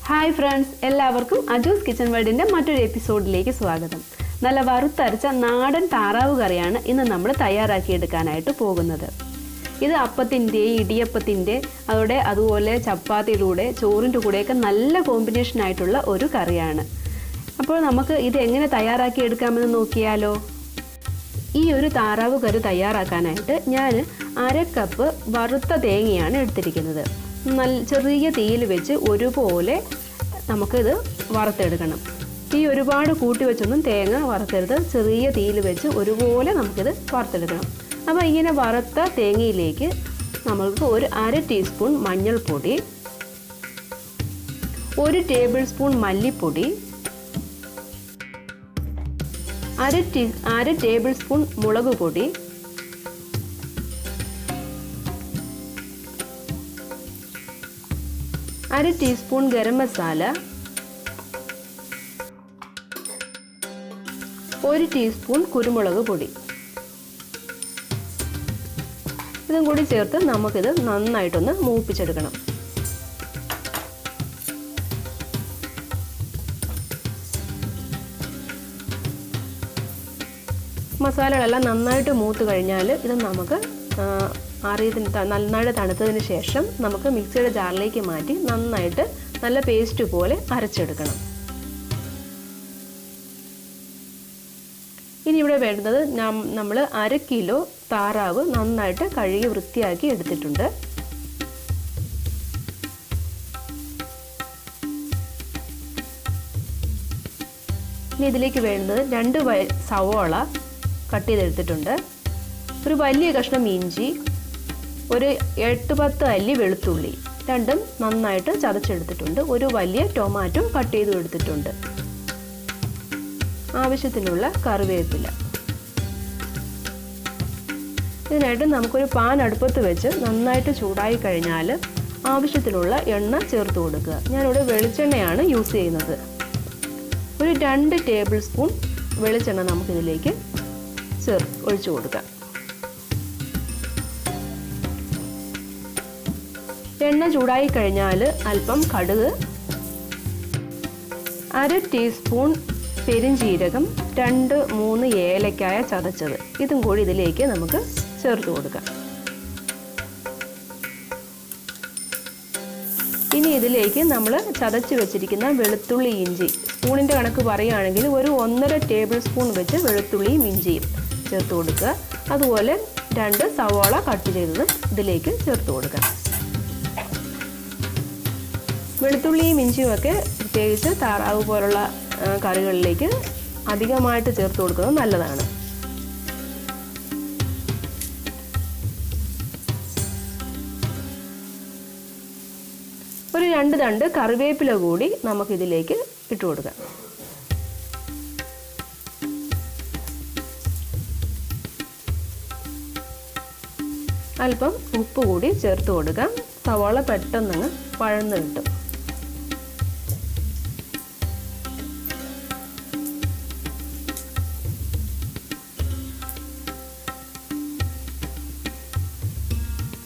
Hi friends, എല്ലാവർക്കും അജൂസ് kitchen വേൾഡിൻ്റെ മറ്റൊരു എപ്പിസോഡിലേക്ക് സ്വാഗതം. നല്ല വറുത്തരച്ച നാടൻ താറാവ് കറിയാണ് ഇന്ന് നമ്മൾ തയ്യാറാക്കിയെടുക്കാനായിട്ട് പോകുന്നത്. ഇത് അപ്പത്തിൻ്റെ, ഇടിയപ്പത്തിൻ്റെ, അതുപോലെ ചപ്പാത്തിയുടെ കൂടെ, ചോറിൻ്റെ കൂടെയൊക്കെ നല്ല കോമ്പിനേഷനായിട്ടുള്ള ഒരു കറിയാണ്. അപ്പോൾ നമുക്ക് ഇത് എങ്ങനെ തയ്യാറാക്കിയെടുക്കാമെന്ന് നോക്കിയാലോ. ഈ ഒരു താറാവ് കറി തയ്യാറാക്കാനായിട്ട് ഞാൻ 1/2 കപ്പ് വറുത്ത തേങ്ങയാണ് എടുത്തിരിക്കുന്നത്. ചെറിയ തീയിൽ വെച്ച് ഒരുപോലെ നമുക്കിത് വറുത്തെടുക്കണം. തീ ഒരുപാട് കൂട്ടി വെച്ചൊന്നും തേങ്ങ വറുത്തെടുത്ത് ചെറിയ തീയിൽ വെച്ച് ഒരുപോലെ നമുക്കിത് വറുത്തെടുക്കണം. അപ്പോൾ ഇങ്ങനെ വറുത്ത തേങ്ങയിലേക്ക് നമുക്ക് ഒരു 1/2 ടീസ്പൂൺ മഞ്ഞൾപ്പൊടി, 1 ടേബിൾ സ്പൂൺ മല്ലിപ്പൊടി, 1/2 ടേബിൾ സ്പൂൺ മുളക് പൊടി, 1/2 ടീസ്പൂൺ ഗരം മസാല, 1 ടീസ്പൂൺ കുരുമുളക് പൊടി, ഇതും കൂടി ചേർത്ത് നമുക്കിത് നന്നായിട്ടൊന്ന് മൂപ്പിച്ചെടുക്കണം. മസാലകളെല്ലാം നന്നായിട്ട് മൂത്ത് കഴിഞ്ഞാൽ ഇത് നമുക്ക് നന്നായിട്ട് തണുത്തതിന് ശേഷം നമുക്ക് മിക്സിയുടെ ജാറിലേക്ക് മാറ്റി നന്നായിട്ട് നല്ല പേസ്റ്റ് പോലെ അരച്ചെടുക്കണം. ഇനി ഇവിടെ വേണ്ടത് നമ്മൾ 1/2 കിലോ താറാവ് നന്നായിട്ട് കഴുകി വൃത്തിയാക്കി എടുത്തിട്ടുണ്ട്. ഇനി ഇതിലേക്ക് വേണ്ടത് 2 സവോള കട്ട് ചെയ്തെടുത്തിട്ടുണ്ട്, ഒരു വലിയ കഷ്ണം ഇഞ്ചി, ഒരു 8-10 അല്ലി വെളുത്തുള്ളി, രണ്ടും നന്നായിട്ട് ചതച്ചെടുത്തിട്ടുണ്ട്, ഒരു വലിയ ടൊമാറ്റോ കട്ട് ചെയ്ത് എടുത്തിട്ടുണ്ട്, ആവശ്യത്തിനുള്ള കറിവേപ്പില. ഇതിനായിട്ട് നമുക്കൊരു പാൻ അടുപ്പത്ത് വെച്ച് നന്നായിട്ട് ചൂടായി കഴിഞ്ഞാൽ ആവശ്യത്തിനുള്ള എണ്ണ ചേർത്ത് കൊടുക്കുക. ഞാനിവിടെ വെളിച്ചെണ്ണയാണ് യൂസ് ചെയ്യുന്നത്. ഒരു 2 ടേബിൾ സ്പൂൺ വെളിച്ചെണ്ണ നമുക്കിതിലേക്ക് ഒഴിച്ചു കൊടുക്കാം. എണ്ണ ചൂടായി കഴിഞ്ഞാൽ അല്പം കടുക്, 1/2 ടീസ്പൂൺ പെരിഞ്ജീരകം, 2-3 ഏലക്കായ ചതച്ചത്, ഇതും കൂടി ഇതിലേക്ക് നമുക്ക് ചേർത്ത് കൊടുക്കാം. ഇനി ഇതിലേക്ക് നമ്മൾ ചതച്ച് വെച്ചിരിക്കുന്ന വെളുത്തുള്ളി, ഇഞ്ചി, സ്പൂണിൻ്റെ കണക്ക് പറയുകയാണെങ്കിൽ ഒരു 1.5 ടേബിൾ സ്പൂൺ വെച്ച് വെളുത്തുള്ളിയും ഇഞ്ചിയും ചേർത്ത് കൊടുക്കുക. അതുപോലെ 2 സവാള കട്ട് ചെയ്തതും ഇതിലേക്ക് ചേർത്ത് കൊടുക്കാം. വെളുത്തുള്ളിയും ഇഞ്ചിയും ഒക്കെ പ്രത്യേകിച്ച് താറാവ് പോലുള്ള കറികളിലേക്ക് അധികമായിട്ട് ചേർത്ത് കൊടുക്കുന്നത് നല്ലതാണ്. ഒരു 2 തണ്ട് കറിവേപ്പില കൂടി നമുക്കിതിലേക്ക് ഇട്ട് കൊടുക്കാം. അല്പം ഉപ്പ് കൂടി ചേർത്ത് കൊടുക്കാം. സവാള പെട്ടെന്നങ്ങ് വഴന്ന് കിട്ടും.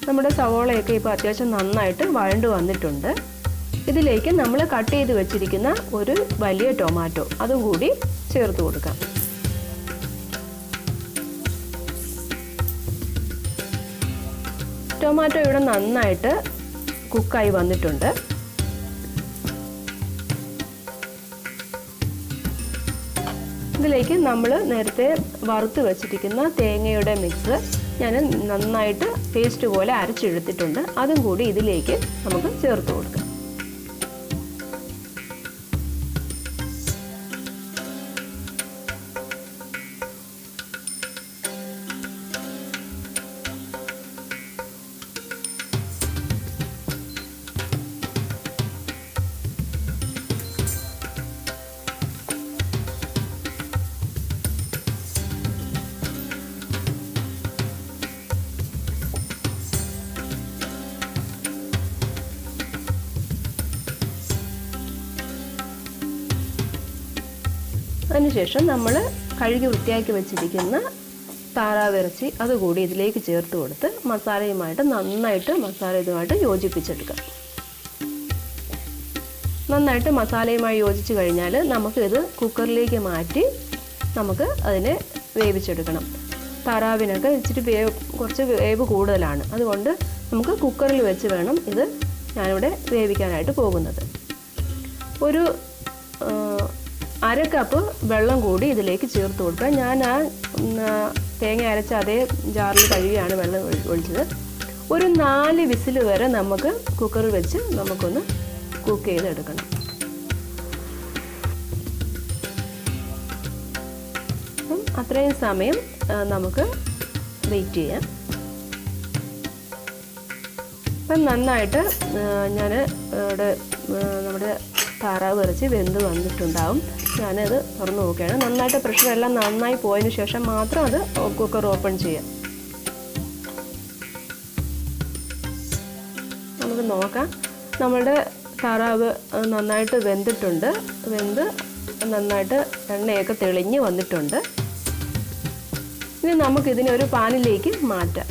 നമ്മുടെ സവാളയൊക്കെ ഇപ്പോൾ അത്യാവശ്യം നന്നായിട്ട് വഴണ്ട് വന്നിട്ടുണ്ട്. ഇതിലേക്ക് നമ്മൾ കട്ട് ചെയ്ത് വെച്ചിരിക്കുന്ന ഒരു വലിയ ടൊമാറ്റോ അതും കൂടി ചേർത്ത് കൊടുക്കാം. ടൊമാറ്റോ ഇവിടെ നന്നായിട്ട് കുക്കായി വന്നിട്ടുണ്ട്. ഇതിലേക്ക് നമ്മൾ നേരത്തെ വറുത്ത് വെച്ചിരിക്കുന്ന തേങ്ങയുടെ മിക്സ് ഞാൻ നന്നായിട്ട് പേസ്റ്റ് പോലെ അരച്ചെടുത്തിട്ടുണ്ട്, അതും കൂടി ഇതിലേക്ക് നമുക്ക് ചേർത്ത് കൊടുക്കാം. അതിനുശേഷം നമ്മൾ കഴുകി വൃത്തിയാക്കി വെച്ചിരിക്കുന്ന താറാവിറച്ചി അതുകൂടി ഇതിലേക്ക് ചേർത്ത് കൊടുത്ത് മസാലയുമായിട്ട് നന്നായിട്ട് ഇതുമായിട്ട് യോജിപ്പിച്ചെടുക്കാം. നന്നായിട്ട് മസാലയുമായി യോജിച്ച് കഴിഞ്ഞാൽ നമുക്കിത് കുക്കറിലേക്ക് മാറ്റി നമുക്ക് അതിനെ വേവിച്ചെടുക്കണം. താറാവിനൊക്കെ ഇച്ചിരി കുറച്ച് വേവ് കൂടുതലാണ്. അതുകൊണ്ട് നമുക്ക് കുക്കറിൽ വെച്ച് വേണം ഇത് ഞാനിവിടെ വേവിക്കാനായിട്ട് പോകുന്നത്. ഒരു 1/2 കപ്പ് വെള്ളം കൂടി ഇതിലേക്ക് ചേർത്ത് കൊടുക്കുക. ഞാൻ തേങ്ങ അരച്ച അതേ ജാറിൽ കഴുകിയാണ് വെള്ളം ഒഴിച്ചത്. ഒരു 4 വിസിൽ വരെ നമുക്ക് കുക്കറിൽ വെച്ച് നമുക്കൊന്ന് കുക്ക് ചെയ്തെടുക്കണം. അത്രയും സമയം നമുക്ക് വെയിറ്റ് ചെയ്യാം. അപ്പം നന്നായിട്ട് ഞാൻ ഇവിടെ നമ്മുടെ താറാവ് ഇറച്ചി വെന്ത് വന്നിട്ടുണ്ടാവും. ഞാനത് തുറന്ന് നോക്കുകയാണ്. നന്നായിട്ട് പ്രഷറെല്ലാം നന്നായി പോയതിന് ശേഷം മാത്രം അത് കുക്കർ ഓപ്പൺ ചെയ്യാം. നമുക്ക് നോക്കാം. നമ്മളുടെ താറാവ് നന്നായിട്ട് വെന്തിട്ടുണ്ട്. വെന്ത് നന്നായിട്ട് എണ്ണയൊക്കെ തെളിഞ്ഞ് വന്നിട്ടുണ്ട്. ഇനി നമുക്കിതിനെ ഒരു പാനിലേക്ക് മാറ്റാം.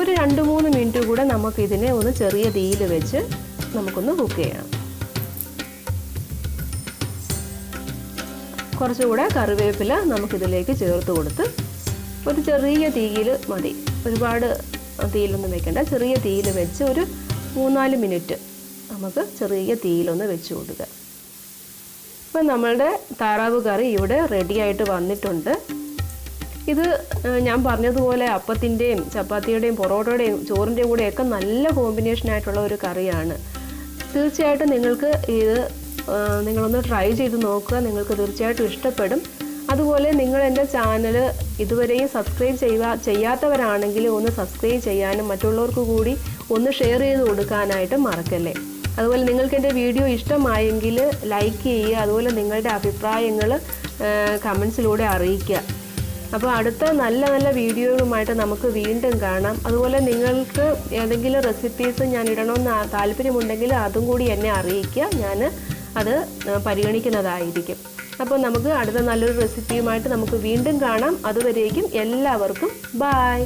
ഒരു 2-3 മിനിറ്റ് കൂടെ നമുക്കിതിനെ ഒന്ന് ചെറിയ തീയിൽ വെച്ച് നമുക്കൊന്ന് കുക്ക് ചെയ്യണം. കുറച്ചുകൂടെ കറിവേപ്പില നമുക്കിതിലേക്ക് ചേർത്ത് കൊടുത്ത് ഒരു ചെറിയ തീയിൽ മതി. ഒരുപാട് തീയിലൊന്നും വെക്കേണ്ട. ചെറിയ തീയിൽ വെച്ച് ഒരു 3-4 മിനിറ്റ് നമുക്ക് ചെറിയ തീയിലൊന്ന് വെച്ച് കൊടുക്കുക. ഇപ്പം നമ്മളുടെ താറാവ് കറി ഇവിടെ റെഡിയായിട്ട് വന്നിട്ടുണ്ട്. ഇത് ഞാൻ പറഞ്ഞതുപോലെ അപ്പത്തിൻ്റെയും ചപ്പാത്തിയുടെയും പൊറോട്ടയുടെയും ചോറിൻ്റെയും കൂടെയൊക്കെ നല്ല കോമ്പിനേഷനായിട്ടുള്ള ഒരു കറിയാണ്. തീർച്ചയായിട്ടും നിങ്ങൾക്ക് നിങ്ങളൊന്ന് ട്രൈ ചെയ്ത് നോക്കുക. നിങ്ങൾക്ക് തീർച്ചയായിട്ടും ഇഷ്ടപ്പെടും. അതുപോലെ നിങ്ങൾ എൻ്റെ ചാനൽ ഇതുവരെയും സബ്സ്ക്രൈബ് ചെയ്യാത്തവരാണെങ്കിൽ ഒന്ന് സബ്സ്ക്രൈബ് ചെയ്യാനും മറ്റുള്ളവർക്ക് കൂടി ഒന്ന് ഷെയർ ചെയ്ത് കൊടുക്കാനായിട്ട് മറക്കല്ലേ. അതുപോലെ നിങ്ങൾക്ക് എൻ്റെ വീഡിയോ ഇഷ്ടമായെങ്കിൽ ലൈക്ക് ചെയ്യുക. അതുപോലെ നിങ്ങളുടെ അഭിപ്രായങ്ങൾ കമൻസിലൂടെ അറിയിക്കുക. അപ്പോൾ അടുത്ത നല്ല നല്ല വീഡിയോകളുമായിട്ട് നമുക്ക് വീണ്ടും കാണാം. അതുപോലെ നിങ്ങൾക്ക് ഏതെങ്കിലും റെസിപ്പീസ് ഞാൻ ഇടണമെന്ന് താല്പര്യമുണ്ടെങ്കിൽ അതും കൂടി എന്നെ അറിയിക്കുക. ഞാൻ അത് പരിഗണിക്കുന്നതായിരിക്കും. അപ്പോൾ നമുക്ക് അടുത്ത നല്ലൊരു റെസിപ്പിയുമായിട്ട് നമുക്ക് വീണ്ടും കാണാം. അതുവരേക്കും എല്ലാവർക്കും ബൈ.